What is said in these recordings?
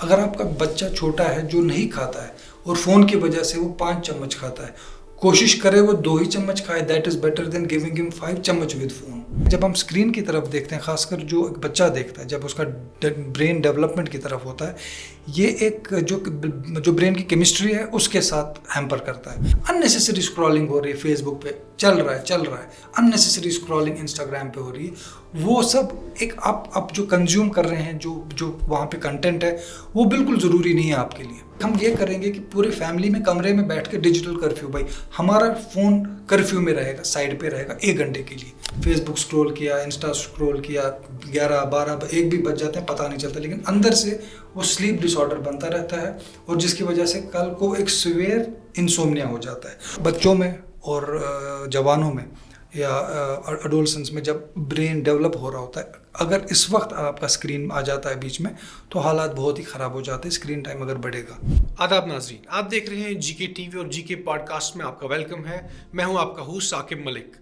अगर आपका बच्चा छोटा है जो नहीं खाता है और फ़ोन की वजह से वो 5 चम्मच खाता है, कोशिश करे वो 2 ही चम्मच खाए, that is better than giving him 5 चम्मच विद फ़ोन। जब हम स्क्रीन की तरफ देखते हैं, खासकर जो एक बच्चा देखता है, जब उसका ब्रेन डेवलपमेंट की तरफ होता है, ये एक जो ब्रेन की केमिस्ट्री है उसके साथ हैम्पर करता है। अननेसेसरी स्क्रॉलिंग हो रही है, फेसबुक पे चल रहा है, अननेसेसरी स्क्रॉलिंग इंस्टाग्राम पे हो रही है, वो सब एक आप जो कंज्यूम कर रहे हैं, जो वहाँ पे कंटेंट है, वो बिल्कुल ज़रूरी नहीं है आपके लिए। हम ये करेंगे कि पूरे फैमिली में कमरे में बैठ के डिजिटल कर्फ्यू, भाई हमारा फ़ोन कर्फ्यू में रहेगा, साइड पे रहेगा 1 घंटे के लिए। फेसबुक स्क्रॉल किया, इंस्टा स्क्रॉल किया, 11, 12, 1 भी बज जाते हैं, पता नहीं चलता, लेकिन अंदर से वो स्लीप डिसऑर्डर बनता रहता है और जिसकी वजह से कल को एक सीवियर इंसोम्निया हो जाता है। बच्चों में और जवानों में या एडोलसेंस में जब ब्रेन डेवलप हो रहा होता है, अगर इस वक्त आपका स्क्रीन आ जाता है बीच में, तो हालात बहुत ही ख़राब हो जाते हैं, स्क्रीन टाइम अगर बढ़ेगा। आदाब नाज़रीन, आप देख रहे हैं जीके टीवी और जीके पॉडकास्ट में आपका वेलकम है। मैं हूं आपका होस्ट साकिब मलिक।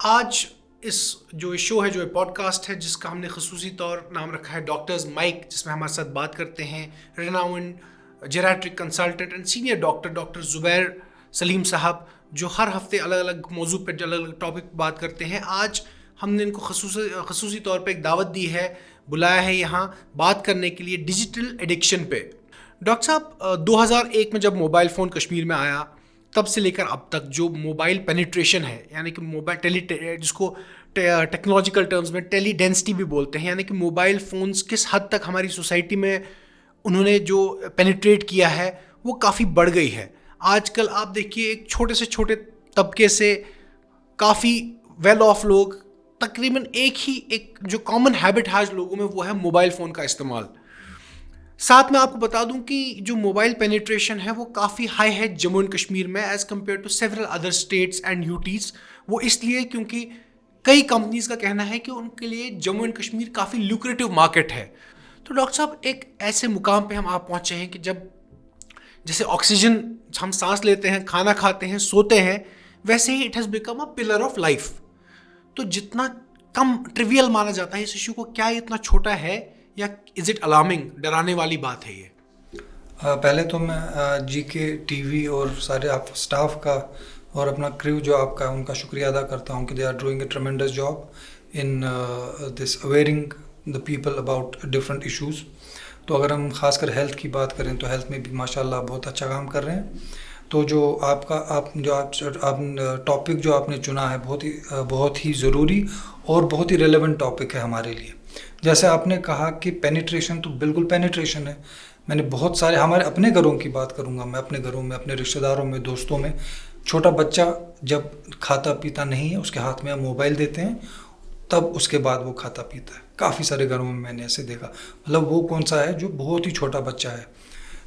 आज इस जो शो है, जो पॉडकास्ट है, जिसका हमने खसूसी तौर नाम रखा है डॉक्टर्स माइक, जिसमें हमारे साथ बात करते हैं renowned geriatric consultant and senior doctor Zubair Salim साहब, जो हर हफ्ते अलग अलग मौजू पर अलग अलग टॉपिक पर बात करते हैं। आज हमने इनको खसूसी तौर पे एक दावत दी है, बुलाया है यहाँ बात करने के लिए डिजिटल एडिक्शन पे। डॉक्टर साहब, 2001 में जब मोबाइल फ़ोन कश्मीर में आया, तब से लेकर अब तक जो मोबाइल पेनिट्रेशन है, यानी कि मोबाइल जिसको टेक्नोलॉजिकल टर्म्स में टेली डेंसिटी भी बोलते हैं, यानी कि मोबाइल फ़ोन्स किस हद तक हमारी सोसाइटी में उन्होंने जो पेनिट्रेट किया है वो काफ़ी बढ़ गई है। आजकल आप देखिए, एक छोटे से छोटे तबके से काफ़ी वेल ऑफ लोग, तकरीबन एक जो कॉमन हैबिट है आज लोगों में, वो है मोबाइल फ़ोन का इस्तेमाल। साथ में आपको बता दूं कि जो मोबाइल पेनिट्रेशन है वो काफ़ी हाई है जम्मू एंड कश्मीर में as compared to several other states and UTs. वो इसलिए क्योंकि कई कंपनीज़ का कहना है कि उनके लिए जम्मू एंड कश्मीर काफ़ी लुक्रेटिव मार्केट है। तो डॉक्टर साहब, एक ऐसे मुकाम पे हम आप पहुँचे हैं कि जब जैसे ऑक्सीजन हम सांस लेते हैं, खाना खाते हैं, सोते हैं, वैसे ही it has become a pillar of life. तो जितना कम ट्रिवियल माना जाता है इस इशू को, क्या इतना छोटा है या इज़ इट अलार्मिंग, डराने वाली बात है ये? पहले तो मैं जीके टीवी और सारे आप स्टाफ का और अपना क्रू जो आपका, उनका शुक्रिया अदा करता हूँ कि they are doing a tremendous job in this awaring the people about different issues. तो अगर हम खासकर हेल्थ की बात करें तो हेल्थ में भी माशाल्लाह बहुत अच्छा काम कर रहे हैं। तो जो आप टॉपिक जो आपने चुना है, बहुत ही ज़रूरी और बहुत ही रेलेवेंट टॉपिक है हमारे लिए। जैसे आपने कहा कि पेनिट्रेशन, तो बिल्कुल पेनिट्रेशन है। मैंने बहुत सारे, हमारे अपने घरों की बात करूँगा मैं, अपने घरों में, अपने रिश्तेदारों में, दोस्तों में, छोटा बच्चा जब खाता पीता नहीं है, उसके हाथ में हम मोबाइल देते हैं, तब उसके बाद वो खाता पीता है। काफ़ी सारे घरों में मैंने ऐसे देखा। मतलब वो कौन सा है जो बहुत ही छोटा बच्चा है,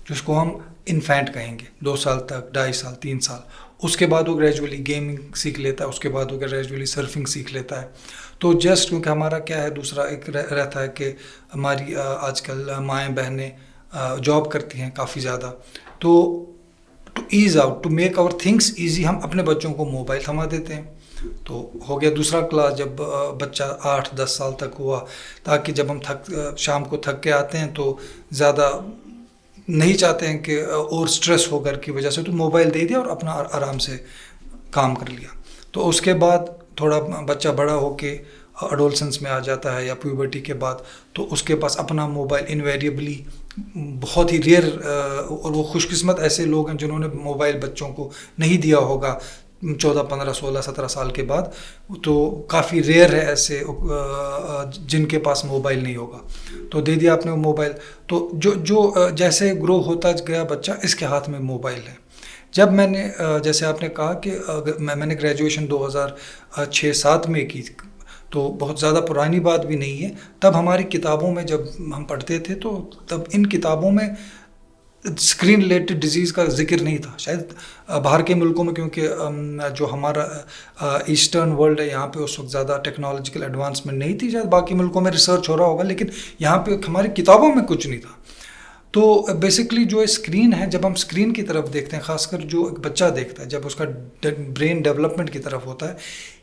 जिसको हम इन्फेंट कहेंगे, 2 साल तक, 2.5 साल, 3 साल, उसके बाद वो ग्रेजुअली गेमिंग सीख लेता है, उसके बाद वो ग्रेजुअली सर्फिंग सीख लेता है। तो जस्ट क्योंकि हमारा क्या है, दूसरा एक रहता है कि हमारी आजकल माएँ बहनें जॉब करती हैं काफ़ी ज़्यादा, तो to ease out, to make our things easy, हम अपने बच्चों को मोबाइल थमा देते हैं। तो हो गया दूसरा क्लास, जब बच्चा 8-10 साल तक हुआ, ताकि जब हम शाम को थक के आते हैं तो ज़्यादा नहीं चाहते हैं कि और स्ट्रेस हो घर की वजह से, तो मोबाइल दे दिया और अपना आराम से काम कर लिया। तो उसके बाद थोड़ा बच्चा बड़ा होके एडोलसेंस में आ जाता है या प्यूबर्टी के बाद, तो उसके पास अपना मोबाइल इनवेरिएबली, बहुत ही रेयर और वो खुशकिस्मत ऐसे लोग हैं जिन्होंने मोबाइल बच्चों को नहीं दिया होगा 14, 15, 16, 17 साल के बाद। तो काफ़ी रेयर है ऐसे जिनके पास मोबाइल नहीं होगा, तो दे दिया आपने वो मोबाइल। तो जो जैसे ग्रो होता गया बच्चा, इसके हाथ में मोबाइल है। जब मैंने जैसे आपने कहा कि मैंने ग्रेजुएशन 2006-07 में की, तो बहुत ज़्यादा पुरानी बात भी नहीं है। तब हमारी किताबों में जब हम पढ़ते थे, तो तब इन किताबों में स्क्रीन रिलेटेड डिजीज़ का जिक्र नहीं था। शायद बाहर के मुल्कों में, क्योंकि जो हमारा ईस्टर्न वर्ल्ड है, यहाँ पे उस वक्त ज़्यादा टेक्नोलॉजिकल एडवांसमेंट नहीं थी। शायद बाकी मुल्कों में रिसर्च हो रहा होगा, लेकिन यहाँ पे हमारी किताबों में कुछ नहीं था। तो बेसिकली जो स्क्रीन है, जब हम स्क्रीन की तरफ देखते हैं, ख़ासकर जो एक बच्चा देखता है, जब उसका ब्रेन डेवलपमेंट की तरफ होता है,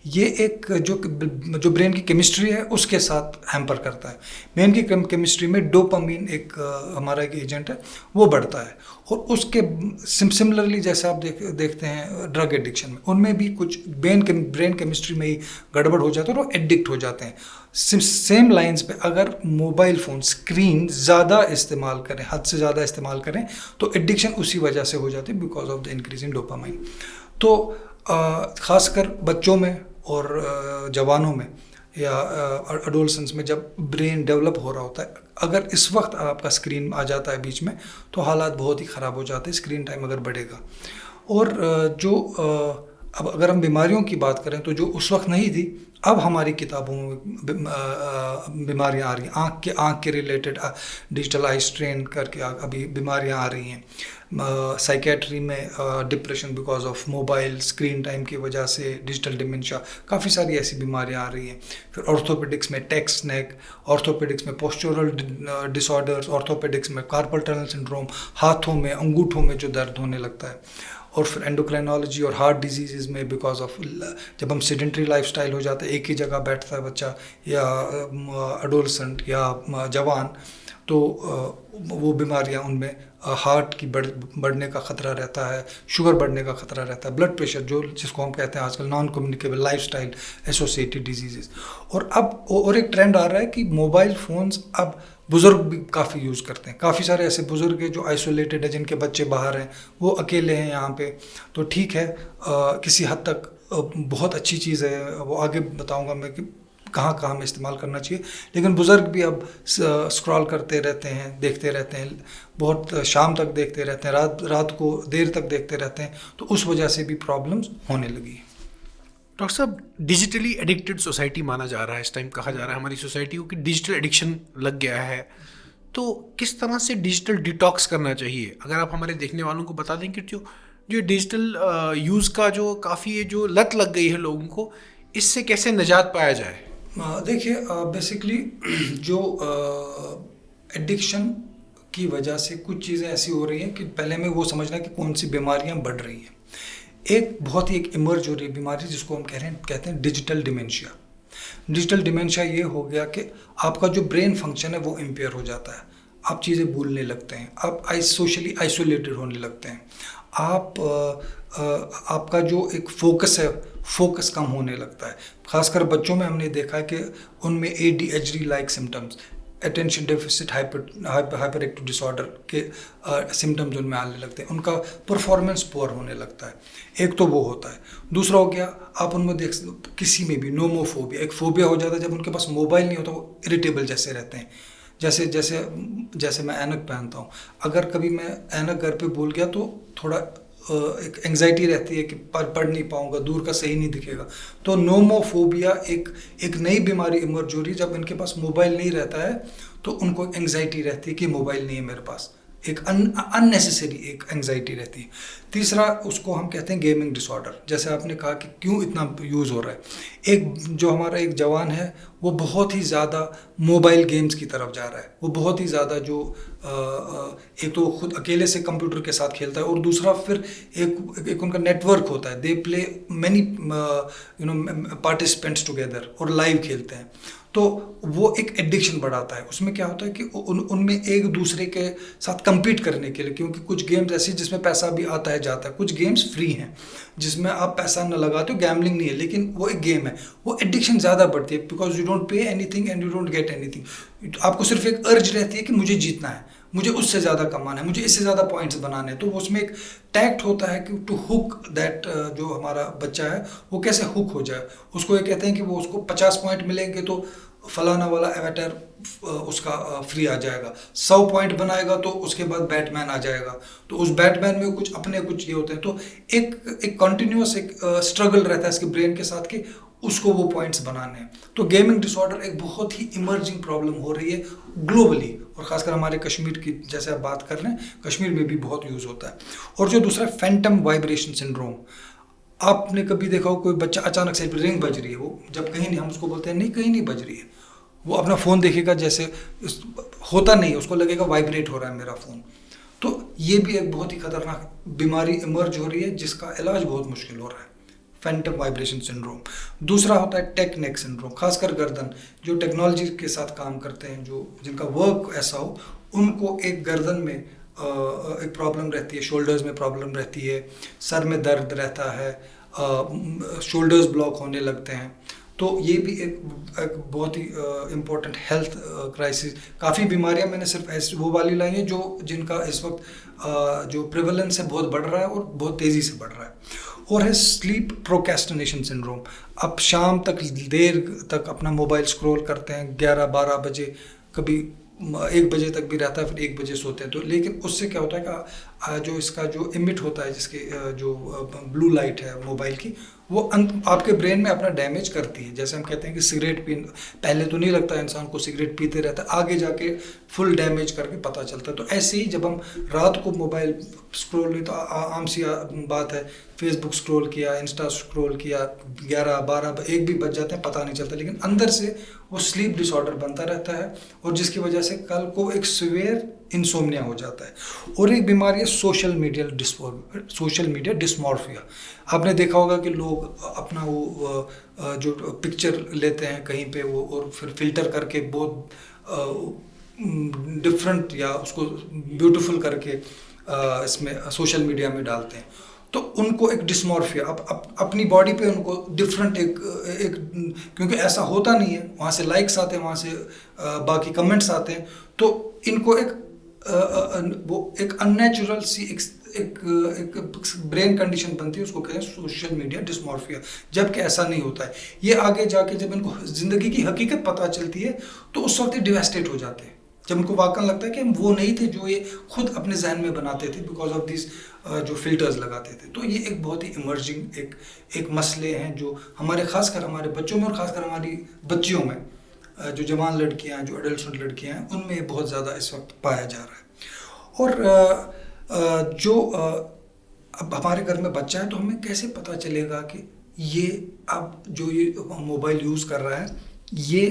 ये एक जो ब्रेन की केमिस्ट्री है उसके साथ हैम्पर करता है। ब्रेन की केमिस्ट्री में डोपामीन एक हमारा एक एजेंट है, वो बढ़ता है। और उसके सिमिलरली जैसे आप देखते हैं ड्रग एडिक्शन में, उनमें भी कुछ ब्रेन केमिस्ट्री में ही गड़बड़ हो जाता है और वो एडिक्ट हो जाते हैं। सेम लाइंस पे अगर मोबाइल फ़ोन स्क्रीन ज़्यादा इस्तेमाल करें, हद से ज़्यादा इस्तेमाल करें, तो एडिक्शन उसी वजह से हो जाती है, because of the increase in dopamine. तो ख़ासकर बच्चों में और जवानों में या एडोलसेंस में जब ब्रेन डेवलप हो रहा होता है, अगर इस वक्त आपका स्क्रीन आ जाता है बीच में, तो हालात बहुत ही ख़राब हो जाते हैं, स्क्रीन टाइम अगर बढ़ेगा। और अब अगर हम बीमारियों की बात करें तो जो उस वक्त नहीं थी, अब हमारी किताबों में बीमारियाँ आ रही हैं। आँख के रिलेटेड डिजिटल आई स्ट्रेन करके अभी बीमारियाँ आ रही हैं। साइकेट्री में depression because of mobile screen time की वजह से, डिजिटल डिमेंशिया, काफ़ी सारी ऐसी बीमारियाँ आ रही हैं। फिर ऑर्थोपेडिक्स में टेक्स नेक, ऑर्थोपेडिक्स में पोस्चरल डिसऑर्डर्स, ऑर्थोपेडिक्स में कार्पल टनल सिंड्रोम, हाथों में अंगूठों में जो दर्द होने लगता है। और फिर एंडोक्राइनोलॉजी और हार्ट डिजीज़ में बिकॉज ऑफ जब हम सेडेंट्री लाइफस्टाइल हो जाते हैं, एक ही जगह बैठता है बच्चा या एडोलसेंट या जवान, तो वो बीमारियां उनमें हार्ट की बढ़ने का ख़तरा रहता है, शुगर बढ़ने का ख़तरा रहता है, ब्लड प्रेशर जिसको हम कहते हैं आजकल non communicable lifestyle associated disease. और अब और एक ट्रेंड आ रहा है कि मोबाइल फ़ोन्स अब बुज़ुर्ग भी काफ़ी यूज़ करते हैं। काफ़ी सारे ऐसे बुज़ुर्ग हैं जो आइसोलेटेड है, जिनके बच्चे बाहर हैं, वो अकेले हैं यहाँ पे, तो ठीक है किसी हद तक बहुत अच्छी चीज़ है, वो आगे बताऊँगा मैं कि कहाँ कहाँ हमें इस्तेमाल करना चाहिए। लेकिन बुज़ुर्ग भी अब स्क्रॉल करते रहते हैं, देखते रहते हैं, बहुत शाम तक देखते रहते हैं, रात को देर तक देखते रहते हैं, तो उस वजह से भी प्रॉब्लम्स होने लगी। डॉक्टर साहब, डिजिटली एडिक्टेड सोसाइटी माना जा रहा है, इस टाइम कहा जा रहा है हमारी सोसाइटी को कि डिजिटल एडिक्शन लग गया है, तो किस तरह से डिजिटल डिटॉक्स करना चाहिए? अगर आप हमारे देखने वालों को बता दें कि जो डिजिटल यूज़ का जो काफ़ी जो लत लग गई है लोगों को, इससे कैसे निजात पाया जाए? देखिए बेसिकली जो एडिक्शन की वजह से कुछ चीज़ें ऐसी हो रही हैं कि पहले में वो समझना कि कौन सी बीमारियां बढ़ रही हैं। एक बहुत ही एक इमर्ज हो रही बीमारी जिसको हम कहते हैं डिजिटल डिमेंशिया। डिजिटल डिमेंशिया ये हो गया कि आपका जो ब्रेन फंक्शन है वो इम्पेयर हो जाता है, आप चीज़ें भूलने लगते हैं, आप सोशली आइसोलेटेड होने लगते हैं, आपका जो एक फोकस है फोकस कम होने लगता है। खासकर बच्चों में हमने देखा है कि उनमें ADHD like symptoms, attention deficit hyper active disorder के सिम्टम्स उनमें आने लगते हैं, उनका परफॉर्मेंस पुअर होने लगता है। एक तो वो होता है। दूसरा हो गया, आप उनमें देख किसी में भी नोमोफोबिया, एक फोबिया हो जाता है जब उनके पास मोबाइल नहीं होता, वो इरिटेबल जैसे रहते हैं। जैसे मैं ऐनक पहनता हूँ, अगर कभी मैं ऐनक घर पे भूल गया तो थोड़ा एक एंग्जाइटी रहती है कि पढ़ नहीं पाऊंगा, दूर का सही नहीं दिखेगा। तो नोमोफोबिया एक नई बीमारी इमर्ज हो रही है। जब इनके पास मोबाइल नहीं रहता है तो उनको एंग्जाइटी रहती है कि मोबाइल नहीं है मेरे पास, एक अननेसेसरी एक एंग्जाइटी रहती है। तीसरा उसको हम कहते हैं गेमिंग डिसऑर्डर। जैसे आपने कहा कि क्यों इतना यूज़ हो रहा है, एक जो हमारा एक जवान है वो बहुत ही ज़्यादा मोबाइल गेम्स की तरफ जा रहा है, वो बहुत ही ज़्यादा जो एक तो खुद अकेले से कंप्यूटर के साथ खेलता है, और दूसरा फिर एक उनका नेटवर्क होता है, they play many participants together और लाइव खेलते हैं, तो वो एक एडिक्शन बढ़ाता है। उसमें क्या होता है कि उनमें एक दूसरे के साथ compete करने के लिए, क्योंकि कुछ गेम्स ऐसी जिसमें पैसा भी आता है जाता है, कुछ गेम्स फ्री हैं जिसमें आप पैसा न लगाते हो, गैम्बलिंग नहीं है लेकिन वो एक गेम है, वो एडिक्शन ज़्यादा बढ़ती है because you don't pay anything and you don't get anything. आपको सिर्फ एक अर्ज रहती है कि मुझे जीतना है, मुझे उससे ज़्यादा कमाना है, मुझे इससे ज़्यादा पॉइंट्स बनाने हैं। तो उसमें एक टैक्ट होता है कि टू हुक दैट, जो हमारा बच्चा है वो कैसे हुक हो जाए। उसको ये कहते हैं कि वो उसको 50 पॉइंट मिलेंगे तो फलाना वाला एवेटर उसका फ्री आ जाएगा, 100 पॉइंट बनाएगा तो उसके बाद बैटमैन आ जाएगा, तो उस बैटमैन में कुछ ये होते हैं। तो एक कंटिन्यूअस एक स्ट्रगल रहता है इसके ब्रेन के साथ कि उसको वो पॉइंट्स बनाने हैं। तो गेमिंग डिसऑर्डर एक बहुत ही इमर्जिंग प्रॉब्लम हो रही है ग्लोबली, और ख़ासकर हमारे कश्मीर की जैसे आप बात कर रहे हैं, कश्मीर में भी बहुत यूज़ होता है। और जो दूसरा फैंटम वाइब्रेशन सिंड्रोम, आपने कभी देखा हो कोई बच्चा अचानक से रिंग बज रही है, वो जब कहीं नहीं, हम उसको बोलते हैं नहीं कहीं नहीं बज रही है, वो अपना फ़ोन देखेगा, जैसे होता नहीं, उसको लगेगा वाइब्रेट हो रहा है मेरा फ़ोन। तो ये भी एक बहुत ही खतरनाक बीमारी इमर्ज हो रही है जिसका इलाज बहुत मुश्किल हो रहा है। Phantom vibration syndrome. दूसरा होता है टेक नेक सिंड्रोम, खासकर गर्दन, जो टेक्नोलॉजी के साथ काम करते हैं, जो जिनका वर्क ऐसा हो, उनको एक गर्दन में एक प्रॉब्लम रहती है, शोल्डर्स में प्रॉब्लम रहती है, सर में दर्द रहता है, शोल्डर्स ब्लॉक होने लगते हैं। तो ये भी एक बहुत ही इम्पोर्टेंट हेल्थ क्राइसिस। काफ़ी बीमारियां मैंने सिर्फ ऐसी वो वाली लाई हैं जिनका इस वक्त जो प्रेवलेंस है बहुत बढ़ रहा है और बहुत तेज़ी से बढ़ रहा है। और है स्लीप प्रोक्रेस्टिनेशन सिंड्रोम। अब शाम तक देर तक अपना मोबाइल स्क्रॉल करते हैं, 11-12 बजे, कभी 1 बजे तक भी रहता है, फिर 1 बजे सोते हैं। तो लेकिन उससे क्या होता है कि जो इसका जो इमिट होता है, जिसके जो ब्लू लाइट है मोबाइल की, वो आपके ब्रेन में अपना डैमेज करती है। जैसे हम कहते हैं कि सिगरेट पहले तो नहीं लगता इंसान को, सिगरेट पीते रहता है, आगे जाके फुल डैमेज करके पता चलता है। तो ऐसे ही जब हम रात को मोबाइल स्क्रॉल नहीं, तो आम सी बात है, फेसबुक स्क्रॉल किया, इंस्टा स्क्रॉल किया, 11-12 1 भी बज जाते हैं, पता नहीं चलता, लेकिन अंदर से वो स्लीप डिसऑर्डर बनता रहता है, और जिसकी वजह से कल को एक सीवियर इंसोम्निया हो जाता है। और एक बीमारी है सोशल मीडिया डिस्मॉर्फिया। आपने देखा होगा कि लोग अपना वो जो पिक्चर लेते हैं कहीं पे, वो और फिर फिल्टर करके बहुत डिफरेंट या उसको ब्यूटीफुल करके इसमें सोशल मीडिया में डालते हैं। तो उनको एक डिस्मॉर्फिया, अपनी बॉडी पे उनको डिफरेंट एक क्योंकि ऐसा होता नहीं है, वहाँ से लाइक्स आते हैं, वहाँ से बाकी कमेंट्स आते हैं, तो इनको वो एक अननेचुरल सी एक ब्रेन कंडीशन बनती है, उसको कहते हैं सोशल मीडिया डिस्मॉर्फिया। जबकि ऐसा नहीं होता है। ये आगे जाके जब इनको ज़िंदगी की हकीकत पता चलती है, तो उस वक्त डिवास्टेट हो जाते हैं, जब उनको वाकई लगता है कि हम वो नहीं थे जो ये खुद अपने जहन में बनाते थे, बिकॉज ऑफ दिस जो फिल्टर्स लगाते थे। तो ये एक बहुत ही इमर्जिंग एक मसले हैं जो खासकर हमारे बच्चों में, और खासकर हमारी बच्चियों में, जो जवान लड़कियां हैं, जो एडल्ट लड़कियां हैं, उनमें बहुत ज़्यादा इस वक्त पाया जा रहा है। और जो अब हमारे घर में बच्चा है, तो हमें कैसे पता चलेगा कि ये अब जो ये मोबाइल यूज़ कर रहा है, ये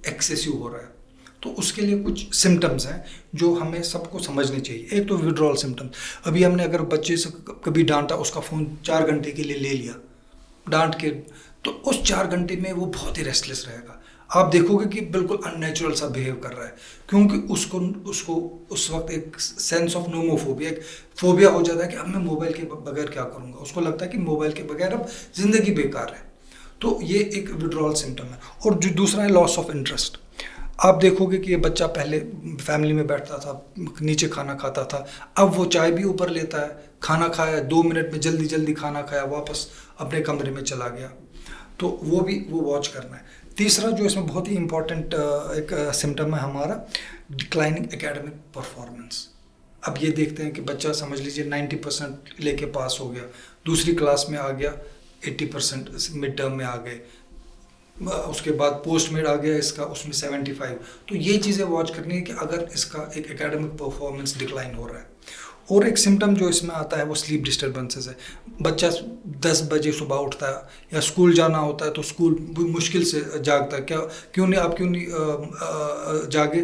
एक्सेसिव हो रहा है? तो उसके लिए कुछ सिम्टम्स हैं जो हमें सबको समझने चाहिए। एक तो विड्रॉल सिम्टम्स। अभी हमने अगर बच्चे से कभी डांटा, उसका फ़ोन 4 घंटे के लिए ले लिया डांट के, तो उस 4 घंटे में वो बहुत ही रेस्टलेस रहेगा। आप देखोगे कि बिल्कुल अननेचुरल सा बिहेव कर रहा है, क्योंकि उसको उस वक्त एक सेंस ऑफ नोमोफोबिया, एक फोबिया हो जाता है कि अब मैं मोबाइल के बगैर क्या करूँगा। उसको लगता है कि मोबाइल के बगैर अब ज़िंदगी बेकार है। तो ये एक विड्रॉल सिम्टम है। और जो दूसरा है लॉस ऑफ इंटरेस्ट। आप देखोगे कि ये बच्चा पहले फैमिली में बैठता था, नीचे खाना खाता था, अब वो चाय भी ऊपर लेता है, खाना खाया 2 मिनट में जल्दी जल्दी खाना खाया, वापस अपने कमरे में चला गया। तो वो वॉच करना है। तीसरा जो इसमें बहुत ही इम्पॉर्टेंट एक सिम्टम है हमारा, डिक्लाइनिंग एकेडमिक परफॉर्मेंस। अब ये देखते हैं कि बच्चा समझ लीजिए 90% लेके पास हो गया, दूसरी क्लास में आ गया, 80% मिड टर्म में आ गए, उसके बाद पोस्ट मेड आ गया इसका, उसमें 75। तो ये चीज़ें वॉच करनी है कि अगर इसका एक एकेडमिक परफॉर्मेंस डिक्लाइन हो रहा है। और एक सिम्टम जो इसमें आता है वो स्लीप डिस्टर्बेंसेस है। बच्चा 10 बजे सुबह उठता है या स्कूल जाना होता है, तो स्कूल मुश्किल से जागता है। क्यों नहीं जागे,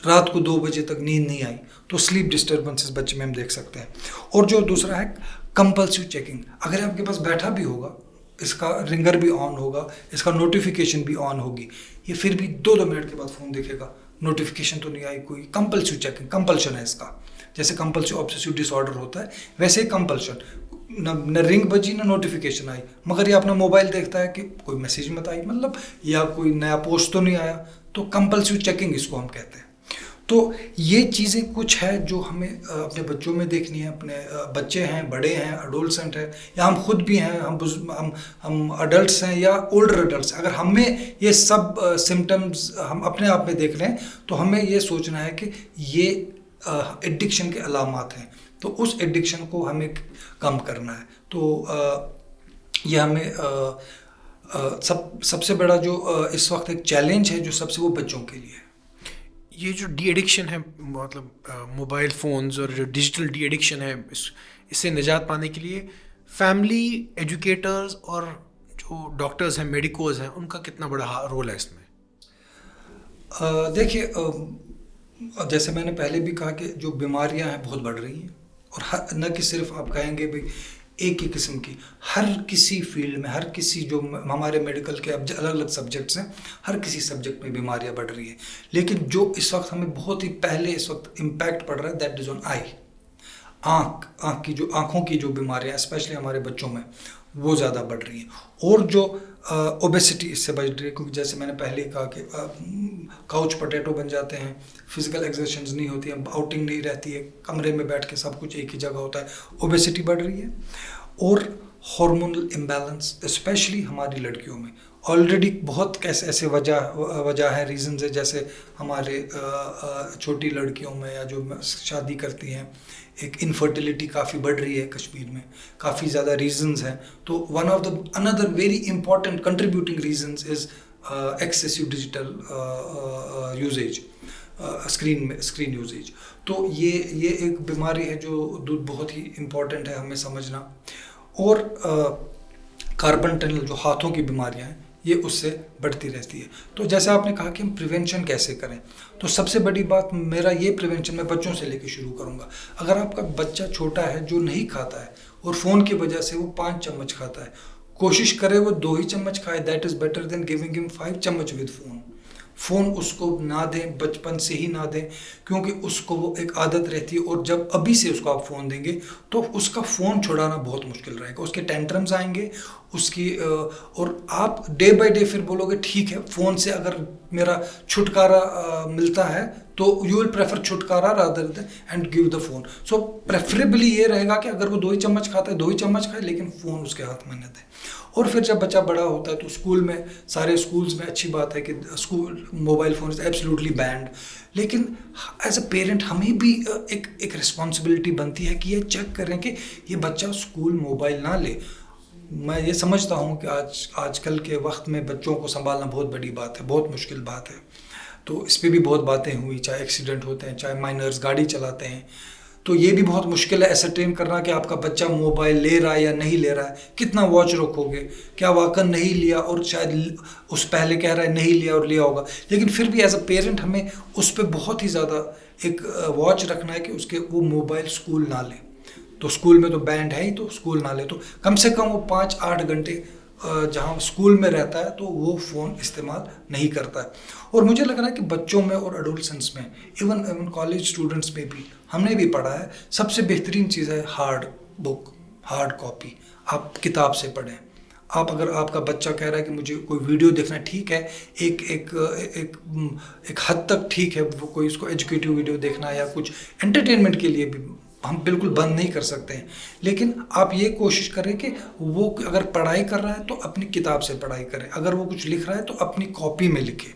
रात को 2 बजे तक नींद नहीं आई, तो स्लीप डिस्टर्बेंसेस बच्चे में हम देख सकते हैं। और जो दूसरा है कंपल्सिव चेकिंग। अगर आपके पास बैठा भी होगा, इसका रिंगर भी ऑन होगा, इसका नोटिफिकेशन भी ऑन होगी, ये फिर भी 2-2 मिनट के बाद फ़ोन देखेगा, नोटिफिकेशन तो नहीं आई कोई। कंपल्सिव चेकिंग, कंपल्शन है इसका। जैसे कंपल्सिव ऑब्सेसिव डिसऑर्डर होता है, वैसे कंपल्शन, न रिंग बजी न नोटिफिकेशन आई, मगर ये अपना मोबाइल देखता है कि कोई मैसेज मत आई, मतलब या कोई नया पोस्ट तो नहीं आया। तो कंपल्सिव चेकिंग इसको हम कहते हैं। तो ये चीज़ें कुछ है जो हमें अपने बच्चों में देखनी है। अपने बच्चे हैं, बड़े हैं, एडोलसेंट हैं, या हम खुद भी हैं, हम अडल्ट्स हैं या ओल्डर एडल्ट्स हैं। अगर हमें ये सब सिम्टम्स हम अपने आप में देख रहे हैं, तो हमें ये सोचना है कि ये एडिक्शन के अलामात हैं, तो उस एडिक्शन को हमें कम करना है। तो ये हमें सबसे बड़ा जो इस वक्त एक चैलेंज है, जो सबसे, वो बच्चों के लिए है। ये जो डी एडिक्शन है, मतलब मोबाइल फ़ोन्स और जो डिजिटल डी एडिक्शन है, इससे निजात पाने के लिए फैमिली, एजुकेटर्स और जो डॉक्टर्स हैं, मेडिकोज हैं, उनका कितना बड़ा रोल है इसमें? देखिए, जैसे मैंने पहले भी कहा कि जो बीमारियां हैं बहुत बढ़ रही हैं, और न कि सिर्फ आप कहेंगे भाई एक ही किस्म की, हर किसी फील्ड में, हर किसी जो हमारे मेडिकल के अब अलग अलग सब्जेक्ट्स हैं, हर किसी सब्जेक्ट में बीमारियां बढ़ रही है। लेकिन जो इस वक्त हमें बहुत ही पहले इस वक्त इम्पैक्ट पड़ रहा है, दैट इज़ ऑन आई। आँखों की जो बीमारियां स्पेशली हमारे बच्चों में वो ज़्यादा बढ़ रही हैं। और जो ओबेसिटी इससे बढ़ रही है, क्योंकि जैसे मैंने पहले ही कहा कि काउच पोटैटो बन जाते हैं, फिजिकल एक्सरसाइज नहीं होती है, आउटिंग नहीं रहती है, कमरे में बैठ के सब कुछ एक ही जगह होता है, ओबेसिटी बढ़ रही है। और हार्मोनल इम्बैलेंस स्पेशली हमारी लड़कियों में ऑलरेडी बहुत कैसे ऐसे वजह है, रीजंस है, जैसे हमारे छोटी लड़कियों में या जो शादी करती हैं, एक इनफर्टिलिटी काफ़ी बढ़ रही है कश्मीर में, काफ़ी ज़्यादा रीजंस हैं। तो one of the another very important contributing reasons is excessive digital usage, screen usage. तो ये एक बीमारी है जो बहुत ही इम्पॉर्टेंट है हमें समझना। और कार्पल टनल जो हाथों की बीमारियां हैं, ये उससे बढ़ती रहती है। तो जैसे आपने कहा कि हम प्रिवेंशन कैसे करें, तो सबसे बड़ी बात मेरा ये प्रिवेंशन मैं बच्चों से लेकर शुरू करूँगा। अगर आपका बच्चा छोटा है जो नहीं खाता है और फ़ोन की वजह से वो 5 चम्मच खाता है, कोशिश करे वो 2 ही चम्मच खाए, that is better than giving him 5 चम्मच विद फ़ोन उसको ना दें, बचपन से ही ना दें, क्योंकि उसको वो एक आदत रहती है। और जब अभी से उसको आप फ़ोन देंगे तो उसका फ़ोन छुड़ाना बहुत मुश्किल रहेगा, उसके टेंट्रम्स आएंगे उसकी। और आप डे बाय डे फिर बोलोगे ठीक है, फ़ोन से अगर मेरा छुटकारा मिलता है तो यू विल प्रेफर छुटकारा rather than and give the phone. So preferably ये रहेगा कि अगर वो 2 ही चम्मच खाता है 2 ही चम्मच खाए, लेकिन फ़ोन उसके हाथ में न दें। और फिर जब बच्चा बड़ा होता है तो स्कूल में, सारे स्कूल्स में अच्छी बात है कि school mobile phone is absolutely band, लेकिन एज अ पेरेंट हमें भी एक रिस्पॉन्सिबिलिटी बनती है कि ये चेक करें कि ये बच्चा स्कूल मोबाइल ना ले। मैं ये समझता हूँ कि आजकल के वक्त में बच्चों को संभालना बहुत बड़ी बात है, बहुत मुश्किल बात है। तो इस पर भी बहुत बातें हुई, चाहे एक्सीडेंट होते हैं, चाहे माइनर्स गाड़ी चलाते हैं, तो ये भी बहुत मुश्किल है एसरटेन करना कि आपका बच्चा मोबाइल ले रहा है या नहीं ले रहा है, कितना वॉच रखोगे, क्या वाकई नहीं लिया, और शायद उस पहले कह रहा है नहीं लिया और लिया होगा, लेकिन फिर भी एज अ पेरेंट हमें उस पर बहुत ही ज़्यादा एक वॉच रखना है कि उसके वो मोबाइल स्कूल ना ले। तो स्कूल में तो बैंड है ही, तो स्कूल ना ले, तो कम से कम वो 5-8 घंटे जहाँ स्कूल में रहता है तो वो फ़ोन इस्तेमाल नहीं करता है। और मुझे लग रहा है कि बच्चों में और एडोलसेंस में, इवन कॉलेज स्टूडेंट्स में भी हमने भी पढ़ा है, सबसे बेहतरीन चीज़ है हार्ड बुक, हार्ड कॉपी। आप किताब से पढ़ें। आप अगर आपका बच्चा कह रहा है कि मुझे कोई वीडियो देखना, ठीक है, एक हद तक ठीक है, वो कोई उसको एजुकेटिव वीडियो देखना या कुछ एंटरटेनमेंट के लिए भी हम बिल्कुल बंद नहीं कर सकते हैं, लेकिन आप ये कोशिश करें कि वो अगर पढ़ाई कर रहा है तो अपनी किताब से पढ़ाई करें, अगर वो कुछ लिख रहा है तो अपनी कॉपी में लिखे।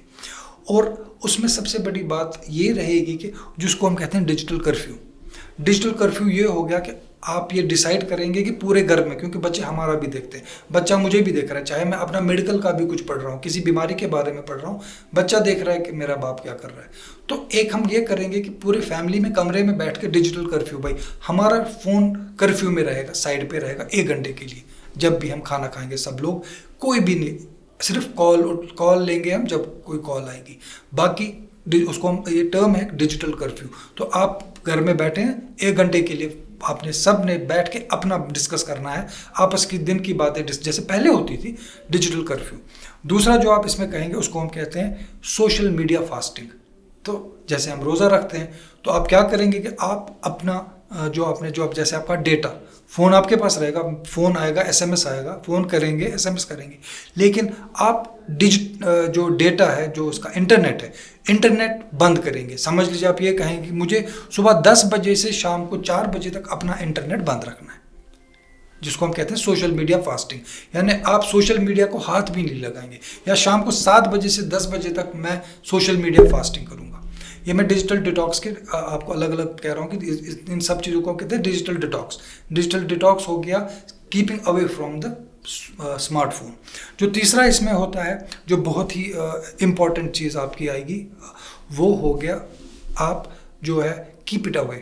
और उसमें सबसे बड़ी बात ये रहेगी कि जिसको हम कहते हैं डिजिटल कर्फ्यू ये हो गया कि आप ये डिसाइड करेंगे कि पूरे घर में, क्योंकि बच्चे हमारा भी देखते हैं, बच्चा मुझे भी देख रहा है, चाहे मैं अपना मेडिकल का भी कुछ पढ़ रहा हूँ, किसी बीमारी के बारे में पढ़ रहा हूँ, बच्चा देख रहा है कि मेरा बाप क्या कर रहा है। तो एक हम ये करेंगे कि पूरे फैमिली में कमरे में बैठ के डिजिटल कर्फ्यू, भाई हमारा फ़ोन कर्फ्यू में रहेगा, साइड पे रहेगा 1 घंटे के लिए, जब भी हम खाना खाएंगे सब लोग, कोई भी नहीं, सिर्फ कॉल लेंगे हम जब कोई कॉल आएगी, बाकी उसको हम, ये टर्म है डिजिटल कर्फ्यू। तो आप घर में बैठे हैं 1 घंटे के लिए, आपने सब ने बैठ के अपना डिस्कस करना है, आपस की दिन की बातें जैसे पहले होती थी, डिजिटल कर्फ्यू। दूसरा जो आप इसमें कहेंगे उसको हम कहते हैं सोशल मीडिया फास्टिंग। तो जैसे हम रोज़ा रखते हैं तो आप क्या करेंगे कि आप अपना जो जैसे आपका डेटा, फ़ोन आपके पास रहेगा, फ़ोन आएगा, एसएमएस आएगा, फ़ोन करेंगे, एसएमएस करेंगे, लेकिन आप जो डेटा है, जो उसका इंटरनेट है, इंटरनेट बंद करेंगे। समझ लीजिए आप ये कहेंगे मुझे सुबह 10 बजे से शाम को 4 बजे तक अपना इंटरनेट बंद रखना है, जिसको हम कहते हैं सोशल मीडिया फास्टिंग। यानी आप सोशल मीडिया को हाथ भी नहीं लगाएंगे, या शाम को 7 बजे से 10 बजे तक मैं सोशल मीडिया फास्टिंग करूँगा। ये मैं डिजिटल डिटॉक्स के आपको अलग अलग कह रहा हूँ कि इन सब चीज़ों को कहते हैं डिजिटल डिटॉक्स। डिजिटल डिटॉक्स हो गया keeping away from the smartphone. जो तीसरा इसमें होता है, जो बहुत ही इम्पॉर्टेंट चीज़ आपकी आएगी, वो हो गया आप जो है कीप इट अवे,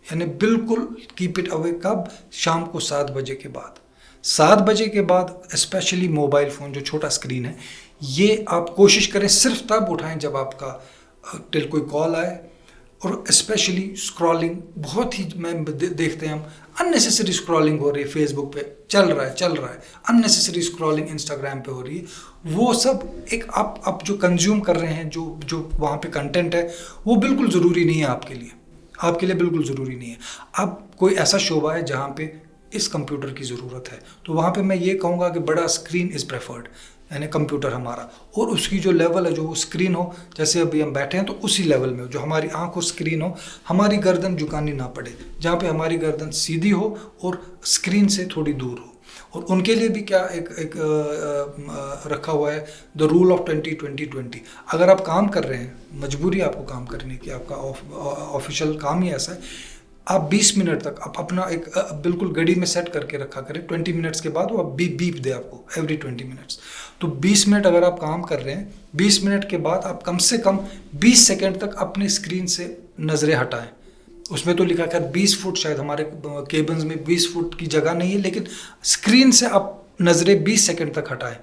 यानी बिल्कुल कीप इट अवे। कब? शाम को 7 बजे के बाद। 7 बजे के बाद स्पेशली मोबाइल फ़ोन जो छोटा स्क्रीन है, ये आप कोशिश करें सिर्फ तब उठाएं जब आपका टिल कोई कॉल आए, और स्पेशली स्क्रॉलिंग बहुत ही देखते हैं हम, अननेसेसरी स्क्रॉलिंग हो रही है, फेसबुक पे चल रहा है, अननेसेसरी स्क्रॉलिंग इंस्टाग्राम पे हो रही है। वो सब एक आप जो कंज्यूम कर रहे हैं, जो वहाँ पे कंटेंट है, वो बिल्कुल ज़रूरी नहीं है आपके लिए बिल्कुल ज़रूरी नहीं है। अब कोई ऐसा शोबा है जहाँ पे इस कंप्यूटर की ज़रूरत है, तो वहाँ पे मैं ये कहूँगा कि बड़ा स्क्रीन इज़ प्रेफर्ड, यानी कंप्यूटर हमारा, और उसकी जो लेवल है, जो वो स्क्रीन हो, जैसे अभी हम बैठे हैं तो उसी लेवल में हो, जो हमारी आंख और स्क्रीन हो, हमारी गर्दन झुकानी ना पड़े, जहाँ पे हमारी गर्दन सीधी हो और स्क्रीन से थोड़ी दूर हो। और उनके लिए भी क्या एक रखा हुआ है द रूल ऑफ 20-20-20। अगर आप काम कर रहे हैं, मजबूरी है आपको काम करने की, आपका ऑफिशियल काम ही ऐसा है, आप 20 मिनट तक आप अपना एक बिल्कुल घड़ी में सेट करके रखा करें, 20 मिनट्स के बाद वो बीप दे आपको एवरी 20 मिनट्स। तो 20 मिनट अगर आप काम कर रहे हैं, 20 मिनट के बाद आप कम से कम 20 सेकंड तक अपने स्क्रीन से नज़रें हटाएं। उसमें तो लिखा है 20 फुट, शायद हमारे केबिन्स में 20 फुट की जगह नहीं है, लेकिन स्क्रीन से आप नज़रें 20 सेकंड तक हटाएं।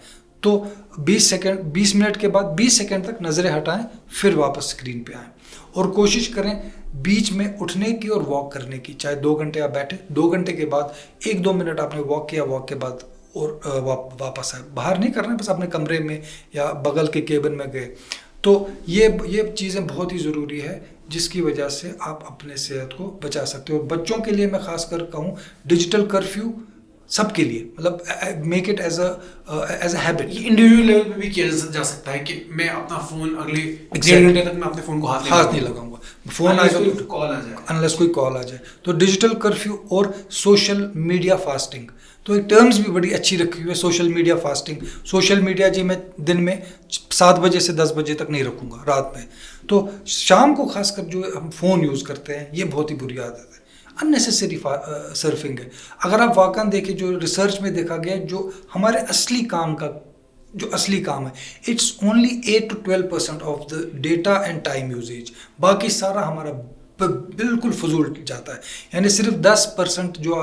तो 20 मिनट के बाद 20 सेकंड तक नज़रें हटाएं, फिर वापस स्क्रीन पे आएँ। और कोशिश करें बीच में उठने की और वॉक करने की, चाहे 2 घंटे आप बैठे, 2 घंटे के बाद 1-2 मिनट आपने वॉक किया, वॉक के बाद और वापस आए। बाहर नहीं करना, बस अपने कमरे में या बगल के केबिन में गए। तो ये चीज़ें बहुत ही ज़रूरी है, जिसकी वजह से आप अपने सेहत को बचा सकते हो। बच्चों के लिए मैं खासकर कहूँ, डिजिटल कर्फ्यू सबके लिए, मतलब make it as a habit. ये इंडिविजुअल लेवल पे भी किया जा सकता है कि मैं अपना फोन अगले 1.5 घंटे तक मैं अपने फोन को हाथ नहीं लगाऊंगा, फोन आएगा तो कॉल आ जाए, अनलेस कोई कॉल आ जाए। तो डिजिटल कर्फ्यू और सोशल मीडिया फास्टिंग, तो एक टर्म्स भी बड़ी अच्छी रखी हुई है, social media fasting. Social media जी मैं दिन में 7 बजे से 10 बजे तक नहीं रखूँगा, रात में। तो शाम को खासकर जो हम फ़ोन यूज़ करते हैं, ये बहुत ही बुरी आदत है, अननेसेसरी सर्फिंग है। अगर आप वाकई देखें, जो रिसर्च में देखा गया, जो हमारे असली काम है, it's only 8 to 12% of the data and time usage. बाकी सारा हमारा बिल्कुल फजूल जाता है। यानी सिर्फ 10% जो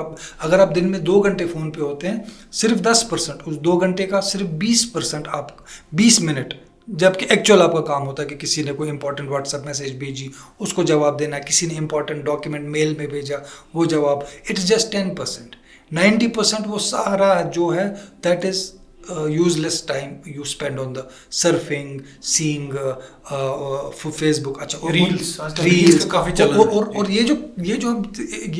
अगर आप दिन में 2 घंटे फ़ोन पे होते हैं, सिर्फ 10%, उस 2 घंटे का सिर्फ 20% आप 20 मिनट, जबकि एक्चुअल आपका काम होता है कि किसी ने कोई इंपॉर्टेंट व्हाट्सएप मैसेज भेजी, उसको जवाब देना, किसी ने इंपॉर्टेंट डॉक्यूमेंट मेल में भेजा, वो जवाब, इट्स जस्ट 10%। 90% वो सारा जो है, that is useless time you spend on the surfing, seeing Facebook, अच्छा, और रील्स काफ़ी चल रहा है। और ये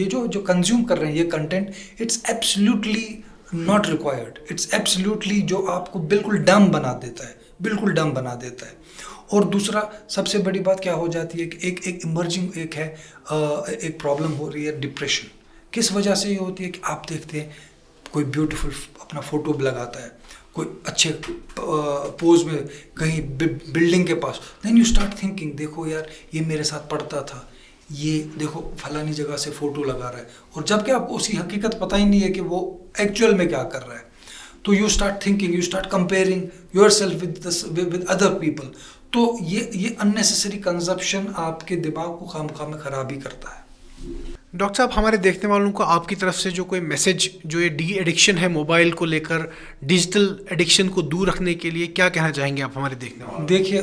जो कंज्यूम कर रहे हैं ये content, it's absolutely not required. It's absolutely जो आपको बिल्कुल डम बना देता है, और दूसरा सबसे बड़ी बात क्या हो जाती है कि एक इमर्जिंग एक प्रॉब्लम हो रही है, डिप्रेशन। किस वजह से ये होती है कि आप देखते हैं कोई ब्यूटीफुल अपना फोटो लगाता है, कोई अच्छे पोज में कहीं बिल्डिंग के पास, देन यू स्टार्ट थिंकिंग, देखो यार ये मेरे साथ पढ़ता था, ये देखो फलानी जगह से फ़ोटो लगा रहा है, और जबकि आपको उसकी हकीकत पता ही नहीं है कि वो एक्चुअल में क्या कर रहा है। तो you start thinking, you start comparing yourself with other people. तो ये अननेसेसरी कंजप्शन आपके दिमाग को खामखा में ख़राब ही करता है। डॉक्टर साहब, हमारे देखने वालों को आपकी तरफ से जो कोई मैसेज, जो ये डी एडिक्शन है मोबाइल को लेकर, डिजिटल एडिक्शन को दूर रखने के लिए क्या कहना चाहेंगे आप हमारे देखने वालों? देखिए,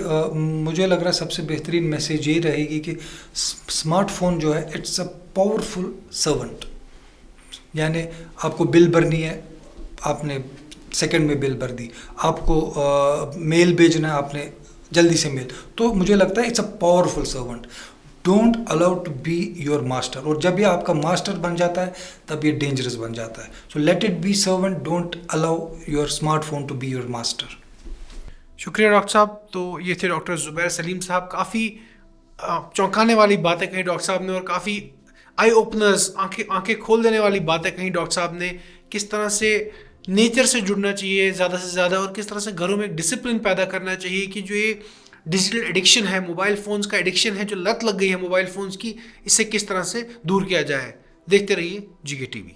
मुझे लग रहा है सबसे बेहतरीन मैसेज ये रहेगी कि स्मार्टफोन जो है, इट्स अ पावरफुल सर्वेंट। यानी आपको बिल भरनी है, आपने सेकंड में बिल भर दी, आपको मेल भेजना है, आपने जल्दी से मेल, तो मुझे लगता है it's a powerful servant. Don't allow to be your master, और जब ये आपका मास्टर बन जाता है तब ये डेंजरस बन जाता है। So let it be servant, don't allow your smartphone to be your master. शुक्रिया डॉक्टर साहब। तो ये थे डॉक्टर ज़ुबैर सलीम साहब। काफ़ी चौंकाने वाली बातें कही डॉक्टर साहब ने, और काफ़ी आई ओपनर्स, आंखें खोल देने वाली बातें कही डॉक्टर साहब ने। किस तरह से नेचर से जुड़ना चाहिए ज़्यादा से ज़्यादा, और किस तरह से घरों में एक डिसिप्लिन पैदा करना चाहिए कि जो ये डिजिटल एडिक्शन है, मोबाइल फ़ोन्स का एडिक्शन है, जो लत लग गई है मोबाइल फ़ोन्स की, इससे किस तरह से दूर किया जाए। देखते रहिए GK TV।